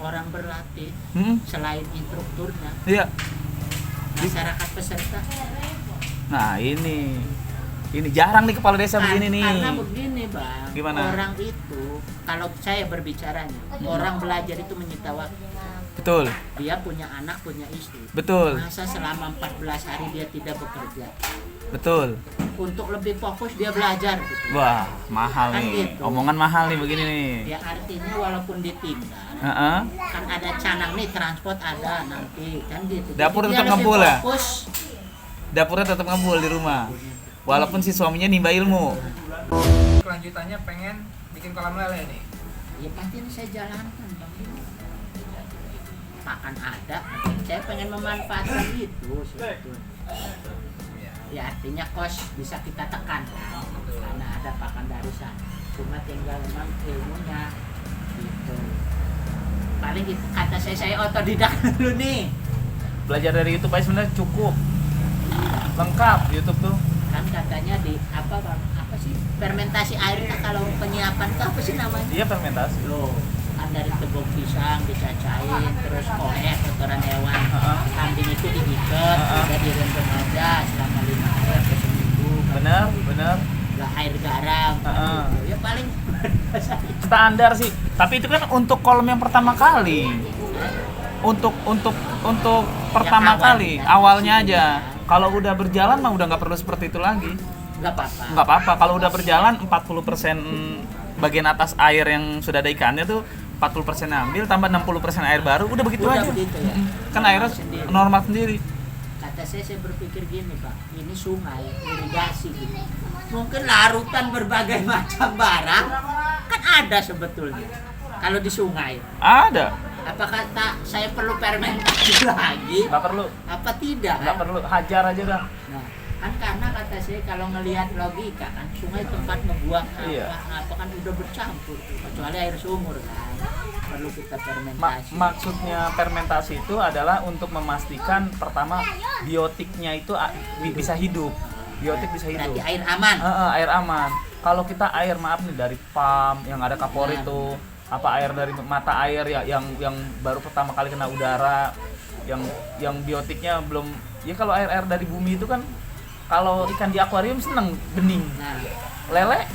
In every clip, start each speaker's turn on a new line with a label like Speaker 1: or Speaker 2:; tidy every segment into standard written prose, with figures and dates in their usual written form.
Speaker 1: orang berlatih selain instrukturnya,
Speaker 2: Iya.
Speaker 1: masyarakat peserta.
Speaker 2: Nah ini jarang nih kepala desa begini nih.
Speaker 1: Karena begini bang,
Speaker 2: Gimana?
Speaker 1: orang itu kalau saya berbicaranya, orang belajar itu menyita waktu.
Speaker 2: Betul.
Speaker 1: Dia punya anak, punya istri.
Speaker 2: Betul.
Speaker 1: Masa selama 14 hari dia tidak bekerja?
Speaker 2: Betul.
Speaker 1: Untuk lebih fokus dia belajar gitu.
Speaker 2: Wah, mahal
Speaker 1: Kan
Speaker 2: nih.
Speaker 1: gitu.
Speaker 2: Omongan mahal nih begini nih.
Speaker 1: Ya artinya walaupun ditinggal,
Speaker 2: Heeh.
Speaker 1: kan ada canang nih, transport ada nanti kan gitu.
Speaker 2: Dapur
Speaker 1: Jadi
Speaker 2: tetap
Speaker 1: dia lebih
Speaker 2: ngebul ya?
Speaker 1: fokus.
Speaker 2: Dapurnya tetap ngebul di rumah. Walaupun si suaminya nimba ilmu.
Speaker 3: Kelanjutannya pengen bikin kolam lele nih.
Speaker 1: Ya pasti ini saya jalankan bang. Pakan ada, saya pengen memanfaatkan itu sebetulnya. Ya artinya kos bisa kita tekan kan, karena ada pakan dari sana. Cuma tinggal memang ilmunya gitu. Paling gitu, kata saya otodidak dulu nih.
Speaker 2: Belajar dari YouTube aja sebenarnya cukup. Lengkap YouTube tuh.
Speaker 1: Kan katanya di apa bang, apa sih fermentasi air kalau penyiapan itu apa sih namanya?
Speaker 2: Iya, fermentasi.
Speaker 1: Loh, kan dari tepung pisang dicacain, terus kolek kotoran hewan, kambing itu diikat, udah direndam aja selama 5 hari atau seminggu.
Speaker 2: Bener.
Speaker 1: Nggak air garam, gitu. Ya paling
Speaker 2: Standar sih. Tapi itu kan untuk kolam yang pertama kali. Untuk pertama
Speaker 1: awal,
Speaker 2: kali,
Speaker 1: kan?
Speaker 2: awalnya aja. Kalau udah berjalan mah udah nggak perlu seperti itu lagi.
Speaker 1: nggak apa-apa.
Speaker 2: Nggak apa-apa. Kalau udah berjalan 40% bagian atas air yang sudah ada ikannya tuh 40% ambil, tambah 60% air baru, udah begitu
Speaker 1: Udah
Speaker 2: aja.
Speaker 1: begitu ya.
Speaker 2: Kan airnya
Speaker 1: Sendiri.
Speaker 2: normal sendiri.
Speaker 1: Kata saya berpikir gini pak, ini sungai irigasi gitu. Mungkin larutan berbagai macam barang kan ada sebetulnya. Kalau di sungai,
Speaker 2: Ada.
Speaker 1: apa kata saya perlu fermentasi lagi?
Speaker 2: Nggak perlu.
Speaker 1: Apa tidak?
Speaker 2: Nggak perlu. Hajar aja dah.
Speaker 1: Nah, kan karena kata saya kalau ngelihat logika kan sungai tempat ngebuang
Speaker 2: Iya.
Speaker 1: apa kan udah bercampur tuh. Kecuali air sumur kan perlu kita fermentasi.
Speaker 2: Maksudnya fermentasi itu adalah untuk memastikan pertama biotiknya itu bisa hidup. Biotik bisa hidup.
Speaker 1: Berarti air aman.
Speaker 2: Air aman. Kalau kita air maaf nih dari pump yang ada kapor itu, apa air dari mata air ya yang baru pertama kali kena udara, yang biotiknya belum. Ya kalau air dari bumi itu kan, kalau ikan di akuarium seneng bening.
Speaker 1: Nah,
Speaker 2: Lele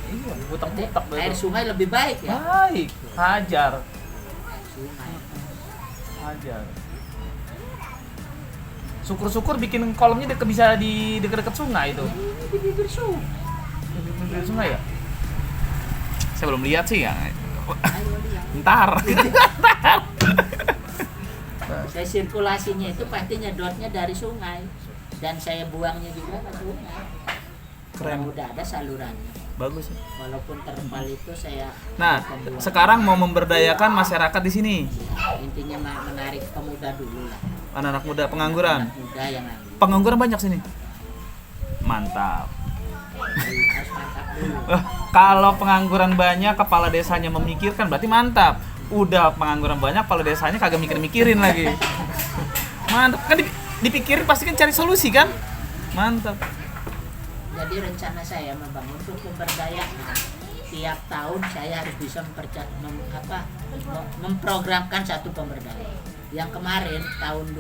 Speaker 2: iya, butek-butek
Speaker 1: air sungai lebih baik ya.
Speaker 2: baik. Hajar.
Speaker 1: Sungai.
Speaker 2: Hajar. Syukur-syukur bikin kolamnya bisa di dekat-dekat sungai itu.
Speaker 1: Di bibir sungai.
Speaker 2: Di bibir sungai ya? Saya belum lihat sih ya.
Speaker 1: Ayo lihat.
Speaker 2: Ntar.
Speaker 1: Saya sirkulasinya itu pasti nyedotnya dari sungai dan saya buangnya juga ke sungai.
Speaker 2: Keren.
Speaker 1: Udah ada salurannya.
Speaker 2: Bagus.
Speaker 1: Walaupun terpal itu saya.
Speaker 2: Nah,
Speaker 1: pembuang.
Speaker 2: sekarang mau memberdayakan masyarakat di sini.
Speaker 1: Intinya menarik pemuda dulu lah.
Speaker 2: Anak-anak muda pengangguran.
Speaker 1: Anak muda yang ambil.
Speaker 2: Pengangguran banyak sini. Mantap.
Speaker 1: Harus mantap dulu.
Speaker 2: Kalau pengangguran banyak, kepala desanya memikirkan, berarti mantap. Udah pengangguran banyak, kepala desanya kagak mikir-mikirin lagi. Mantap. Kan dipikirin pasti kan cari solusi kan? Mantap.
Speaker 1: Jadi rencana saya membangun untuk pemberdayaan. Tiap tahun saya harus bisa memprogramkan satu pemberdayaan. Yang kemarin tahun
Speaker 2: 10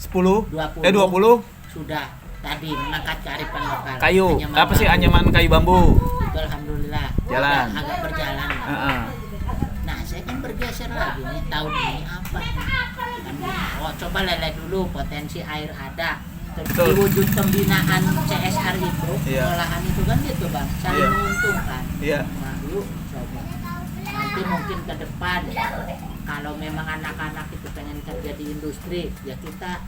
Speaker 1: 2020 sudah tadi mengangkat kearifan lokal.
Speaker 2: kayu.
Speaker 1: Anyaman
Speaker 2: Apa sih
Speaker 1: bambu.
Speaker 2: anyaman kayu bambu?
Speaker 1: Itu alhamdulillah.
Speaker 2: Jalan.
Speaker 1: Udah agak berjalan. Lah.
Speaker 2: Heeh.
Speaker 1: Nah, saya kan bergeser lagi nih tahun ini apa nih? Kan, coba lele dulu potensi air ada.
Speaker 2: Betul.
Speaker 1: Wujud pembinaan CSR itu,
Speaker 2: Iya.
Speaker 1: pengolahan itu kan gitu bang, saling
Speaker 2: Iya.
Speaker 1: menguntungkan.
Speaker 2: Iya.
Speaker 1: Nah, yuk coba. Nanti mungkin ke depan kalau memang anak-anak itu pengen kerja di industri, ya kita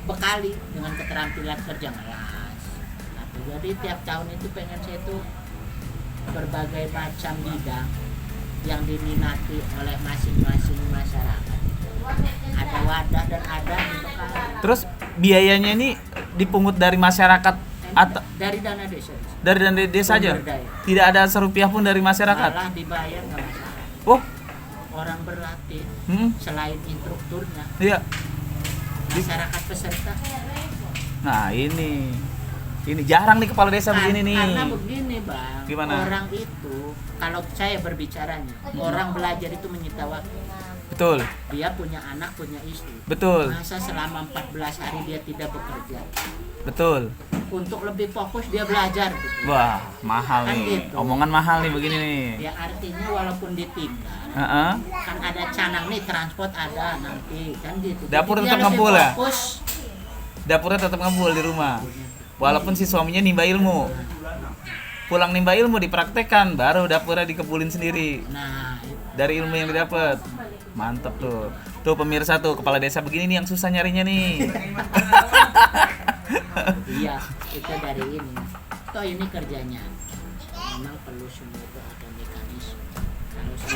Speaker 1: bekali dengan keterampilan kerja ngelas. Nah, jadi tiap tahun itu pengen saya tuh berbagai macam bidang yang diminati oleh masing-masing masyarakat. Ada wadah dan ada dibekali.
Speaker 2: Terus biayanya ini dipungut dari masyarakat atau
Speaker 1: Dari dana desa.
Speaker 2: dari desa aja?
Speaker 1: Pemberdayaan.
Speaker 2: Tidak ada serupiah pun dari masyarakat?
Speaker 1: Malah dibayar nggak masalah.
Speaker 2: Oh,
Speaker 1: Orang berlatih selain instrukturnya,
Speaker 2: iya.
Speaker 1: masyarakat peserta.
Speaker 2: Nah ini jarang nih kepala desa begini nih.
Speaker 1: Karena begini Bang,
Speaker 2: Gimana?
Speaker 1: orang itu kalau saya berbicaranya, orang belajar itu menyita waktu.
Speaker 2: Betul.
Speaker 1: Dia punya anak, punya istri.
Speaker 2: Betul.
Speaker 1: Masa selama 14 hari dia tidak bekerja?
Speaker 2: Betul.
Speaker 1: Untuk lebih fokus dia belajar gitu.
Speaker 2: Wah, mahal
Speaker 1: Kan
Speaker 2: nih.
Speaker 1: gitu.
Speaker 2: Omongan mahal nih begini nih.
Speaker 1: Ya artinya walaupun ditinggal,
Speaker 2: Heeh.
Speaker 1: kan ada canang nih, transport ada nanti kan gitu.
Speaker 2: Dapur
Speaker 1: Jadi
Speaker 2: tetap
Speaker 1: dia lebih
Speaker 2: ngebul ya?
Speaker 1: fokus.
Speaker 2: Dapurnya tetap ngebul di rumah. Walaupun si suaminya nimba ilmu. Pulang nimba ilmu dipraktekkan, baru dapurnya dikebulin sendiri
Speaker 1: Nah, itu.
Speaker 2: dari ilmu yang didapat. Mantep tuh. Tuh pemirsa tuh, kepala desa begini nih yang susah nyarinya nih.
Speaker 1: Iya, itu dari ini. Toh ini kerjanya. Memang perlu semua itu ada mekanisme.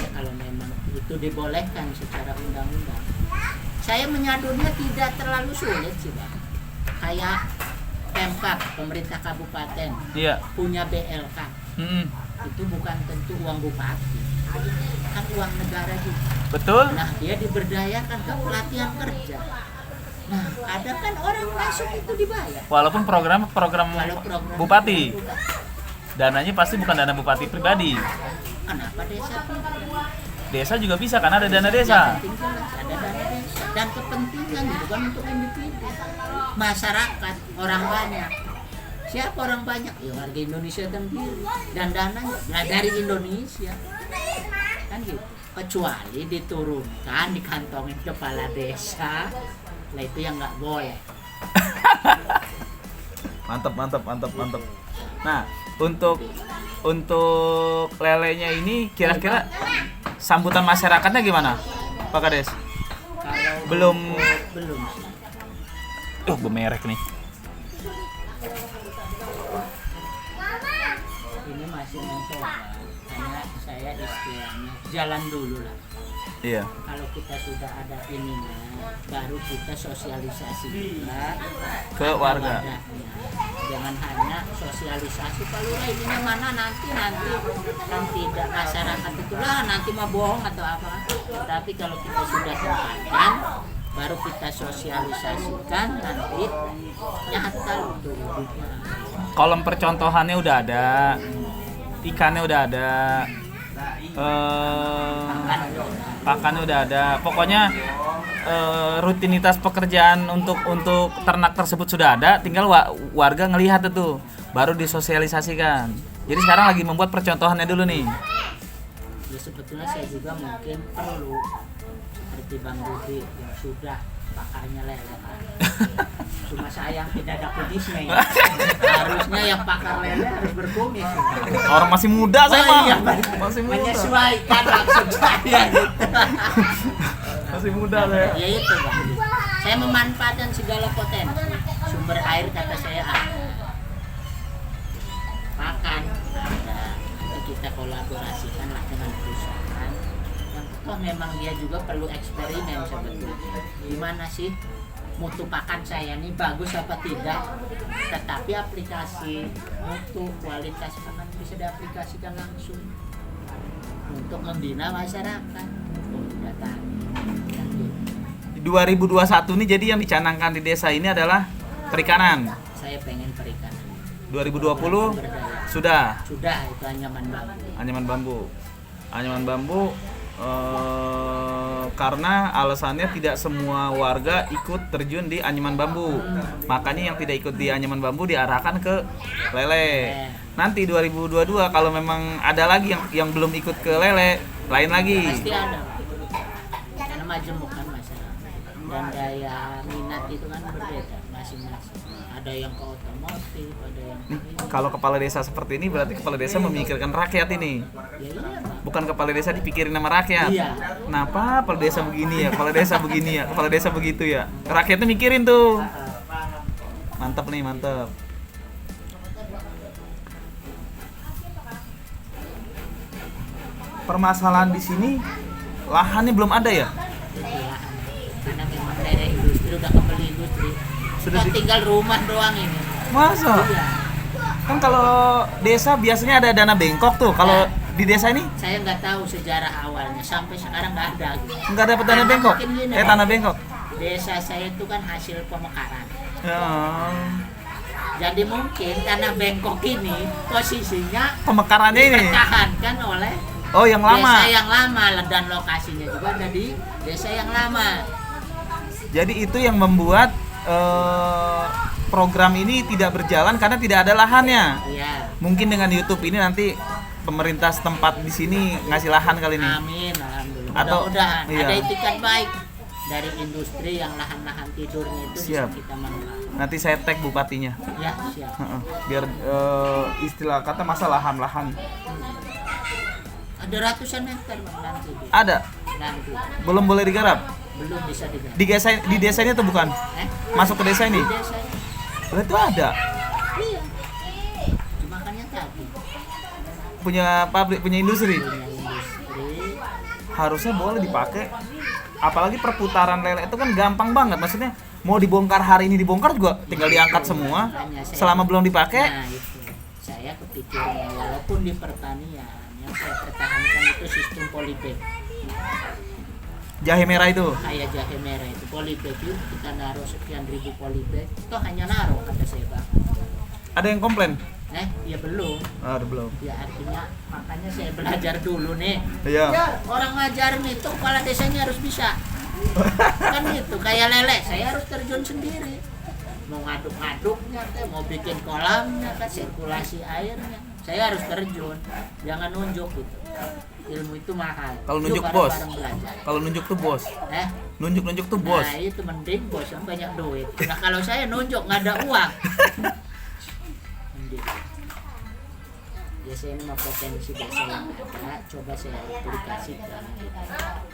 Speaker 1: Kalau memang itu dibolehkan secara undang-undang. Saya menyadurnya tidak terlalu sulit sih, Bang. Kayak Pemkab, pemerintah kabupaten,
Speaker 2: Iya.
Speaker 1: punya BLK.
Speaker 2: Mm-mm.
Speaker 1: Itu bukan tentu uang bupati. Kan uang negara juga.
Speaker 2: Betul?
Speaker 1: Nah, dia diberdayakan ke pelatihan kerja. Nah, kadang kan orang masuk itu dibayar.
Speaker 2: Walaupun program
Speaker 1: Kalau program
Speaker 2: bupati, dananya pasti bukan dana bupati pribadi.
Speaker 1: Kenapa desa tidak?
Speaker 2: Desa juga bisa kan ada dana desa.
Speaker 1: Yang penting jelas ada dana desa dan kepentingan itu kan untuk individu, masyarakat, orang banyak. Siapa orang banyak? Ya warga Indonesia sendiri dan dananya dari Indonesia. Kan gitu. Kecuali diturunkan dikantongin kepala desa, lah itu yang nggak boleh.
Speaker 2: Mantap. Nah, untuk lelenya ini kira-kira sambutan masyarakatnya gimana, Pak Kades?
Speaker 1: Kalau
Speaker 2: Belum.
Speaker 1: sih.
Speaker 2: Bemerek nih.
Speaker 1: Ini masih mencoba. Hanya saya istilahnya jalan dulu lah.
Speaker 2: Iya.
Speaker 1: Kalau kita sudah ada ininya, baru kita sosialisasi juga
Speaker 2: Ke
Speaker 1: ada
Speaker 2: warga.
Speaker 1: wadahnya. Jangan hanya sosialisasi kalau ininya mana nanti kan tidak masyarakat itulah nanti mah bohong atau apa. Tapi kalau kita sudah tempatkan, baru kita sosialisasikan nanti nyata untuk hidupnya.
Speaker 2: Kolom percontohannya udah ada, ikannya udah ada, pakannya udah ada. Pokoknya rutinitas pekerjaan untuk ternak tersebut sudah ada, tinggal warga ngelihat itu, baru disosialisasikan. Jadi sekarang lagi membuat percontohannya dulu nih.
Speaker 1: Ya sebetulnya saya juga mungkin perlu seperti Bang Budi yang sudah pakarnya lele. Cuma sayang tidak ada kumisnya ya. Harusnya yang pakar lele harus berkumis.
Speaker 2: Orang masih muda saya mah.
Speaker 1: Iya,
Speaker 2: Masih muda.
Speaker 1: menyesuaikan maksud saya gitu.
Speaker 2: Masih muda saya.
Speaker 1: Ya itu Bang. Saya memanfaatkan segala potensi. Sumber air kata saya ada. Pakan ada. Nanti kita kolaborasikan lah dengan perusahaan. Yang toh memang dia juga perlu eksperimen sebetulnya. Gimana sih mutu pakan saya ini bagus apa tidak? Tetapi aplikasi mutu kualitas pakan bisa diaplikasikan langsung untuk membina masyarakat. Data.
Speaker 2: 2021 nih jadi yang dicanangkan di desa ini adalah perikanan.
Speaker 1: Saya pengen perikanan.
Speaker 2: 2020
Speaker 1: Berdaya.
Speaker 2: sudah
Speaker 1: Sudah itu anyaman bambu.
Speaker 2: anyaman bambu karena alasannya tidak semua warga ikut terjun di anyaman bambu, makanya yang tidak ikut di anyaman bambu diarahkan ke lele. Nanti 2022 kalau memang ada lagi yang belum ikut ke lele, lain lagi.
Speaker 1: Pasti ada. Karena majemuk kan masyarakat. Dan daya minat itu kan berbeda masing-masing. Ada yang ke otomotif, ada yang ke ini.
Speaker 2: Kalau kepala desa seperti ini berarti kepala desa memikirkan rakyat ini.
Speaker 1: Ya iya Bang.
Speaker 2: Bukan kepala desa dipikirin sama rakyat.
Speaker 1: Iya.
Speaker 2: Kenapa kepala desa begini ya, kepala desa begini ya, kepala desa begitu ya. Rakyatnya mikirin tuh. Mantap nih, mantap. Permasalahan di sini lahannya belum ada ya?
Speaker 1: Lahan. Karena memang daerah industri udah kembali industri.
Speaker 2: Sudah
Speaker 1: Sudah tinggal rumah doang ini.
Speaker 2: Masa?
Speaker 1: Iya.
Speaker 2: Kan kalau desa biasanya ada dana bengkok tuh. Kalau di desa ini
Speaker 1: Saya nggak tahu sejarah awalnya sampai sekarang nggak ada. Gitu.
Speaker 2: nggak dapat dana bengkok.
Speaker 1: Mungkin gini,
Speaker 2: Tanah bengkok.
Speaker 1: Desa saya itu kan hasil pemekaran.
Speaker 2: Ya.
Speaker 1: Jadi mungkin karena bengkok ini posisinya
Speaker 2: Pemekarannya ini.
Speaker 1: dipertahankan oleh
Speaker 2: Oh, yang lama.
Speaker 1: desa yang lama, dan lokasinya juga ada di desa yang lama.
Speaker 2: Jadi itu yang membuat program ini tidak berjalan karena tidak ada lahannya.
Speaker 1: Iya.
Speaker 2: Mungkin dengan YouTube ini nanti pemerintah setempat di sini ngasih lahan kali ini.
Speaker 1: Amin, alhamdulillah.
Speaker 2: Atau-
Speaker 1: Mudah-mudahan
Speaker 2: iya.
Speaker 1: ada itikat baik dari industri yang lahan-lahan tidurnya itu
Speaker 2: Siap.
Speaker 1: bisa kita manfaatkan.
Speaker 2: Nanti saya tag bupatinya.
Speaker 1: Ya, siap.
Speaker 2: Heeh. Biar istilah kata masa lahan-lahan.
Speaker 1: Ada ratusan hektar Bang, nanti.
Speaker 2: Ada.
Speaker 1: Nanti
Speaker 2: Belum boleh digarap.
Speaker 1: belum bisa digarap.
Speaker 2: Di desa ini atau bukan? Masuk ke desa ini?
Speaker 1: Di desa ini.
Speaker 2: Lah, itu ada.
Speaker 1: Iya. Makanya tadi
Speaker 2: Punya pabrik, punya industri.
Speaker 1: punya industri.
Speaker 2: Harusnya boleh dipakai. Apalagi perputaran lele itu kan gampang banget. Maksudnya mau dibongkar hari ini dibongkar juga tinggal diangkat semua. Selama belum dipakai,
Speaker 1: Nah itu saya kepikiran walaupun di pertanian yang saya pertahankan itu sistem polybag,
Speaker 2: jahe merah itu.
Speaker 1: kayak jahe merah itu polybag itu kita naruh sekian ribu polybag, toh hanya naruh kata saya Bang.
Speaker 2: Ada yang komplain?
Speaker 1: Ya belum.
Speaker 2: Ada belum.
Speaker 1: Ya artinya makanya saya belajar dulu nih.
Speaker 2: Iya.
Speaker 1: Ya orang ngajarin itu kepala desanya harus bisa. Kan gitu kayak lele saya harus terjun sendiri. Mau ngaduk-ngaduknya teh, mau bikin kolamnya kan, sirkulasi airnya. Saya harus terjun. Jangan nunjuk gitu. Ilmu itu mahal.
Speaker 2: Kalau
Speaker 1: Yuk
Speaker 2: nunjuk bos.
Speaker 1: bareng-bareng belajar.
Speaker 2: Kalau nunjuk tuh bos. Nunjuk tuh bos.
Speaker 1: Nah itu mending bos yang banyak duit. Nah kalau saya nunjuk nggak ada uang. Mending. Ya saya ini mah potensi desa yang ada, coba saya aplikasikan.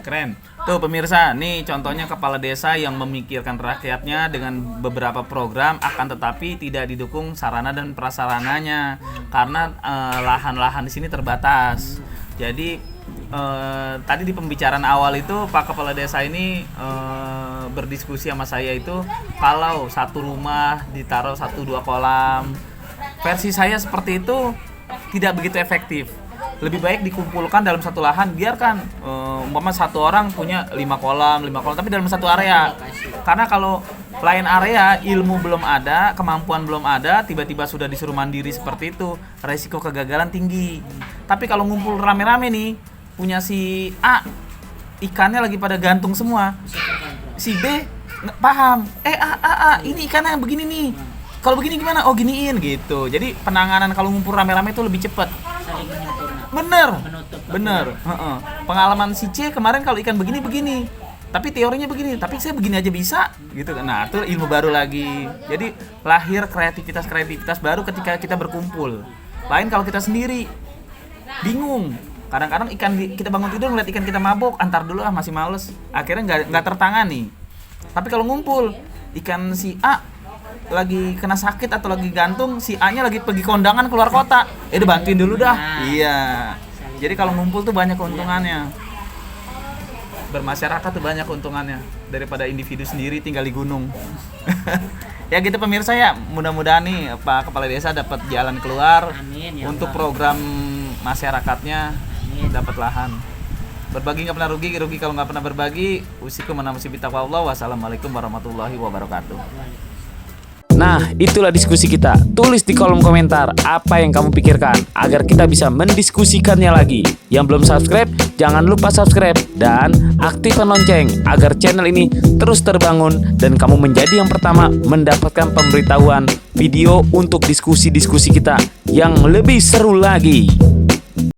Speaker 2: Keren. Tuh pemirsa, nih contohnya kepala desa yang memikirkan rakyatnya dengan beberapa program, akan tetapi tidak didukung sarana dan prasarananya karena lahan-lahan di sini terbatas. Jadi tadi di pembicaraan awal itu Pak Kepala Desa ini berdiskusi sama saya itu kalau satu rumah ditaruh 1-2 kolam. Versi saya seperti itu tidak begitu efektif. Lebih baik dikumpulkan dalam satu lahan, biarkan umpama satu orang punya 5 kolam tapi dalam satu area. Karena kalau lain area ilmu belum ada, kemampuan belum ada, tiba-tiba sudah disuruh mandiri seperti itu, resiko kegagalan tinggi. Tapi kalau ngumpul rame-rame nih, punya si A ikannya lagi pada gantung semua, si B nggak paham, ini ikannya begini nih, kalau begini gimana? Oh giniin gitu. Jadi penanganan kalau ngumpul rame-rame itu lebih cepat.
Speaker 1: Saling menyempurna.
Speaker 2: Bener. Heeh. Pengalaman si C kemarin kalau ikan begini, tapi teorinya begini, tapi saya begini aja bisa, gitu. Nah itu ilmu baru lagi. Jadi lahir kreativitas baru ketika kita berkumpul. Lain kalau kita sendiri, bingung. Kadang-kadang kita bangun tidur ngeliat ikan kita mabok, antar dulu masih males. Akhirnya nggak tertangani. Tapi kalau ngumpul, ikan si A lagi kena sakit atau lagi gantung, si A-nya lagi pergi kondangan keluar kota, udah bantuin dulu dah. Iya. Jadi kalau ngumpul tuh banyak keuntungannya. Bermasyarakat tuh banyak keuntungannya daripada individu sendiri tinggal di gunung. Ya gitu pemirsa ya, mudah-mudahan nih Pak Kepala Desa dapat jalan keluar.
Speaker 1: Amin, ya
Speaker 2: untuk
Speaker 1: Allah.
Speaker 2: program masyarakatnya. Dapat lahan. Berbagi nggak pernah rugi kalau nggak pernah berbagi. Usikum manamusi bitaqwallah. Wassalamualaikum warahmatullahi wabarakatuh.
Speaker 4: Nah, itulah diskusi kita. Tulis di kolom komentar apa yang kamu pikirkan agar kita bisa mendiskusikannya lagi. Yang belum subscribe, jangan lupa subscribe dan aktifkan lonceng agar channel ini terus terbangun dan kamu menjadi yang pertama mendapatkan pemberitahuan video untuk diskusi-diskusi kita yang lebih seru lagi.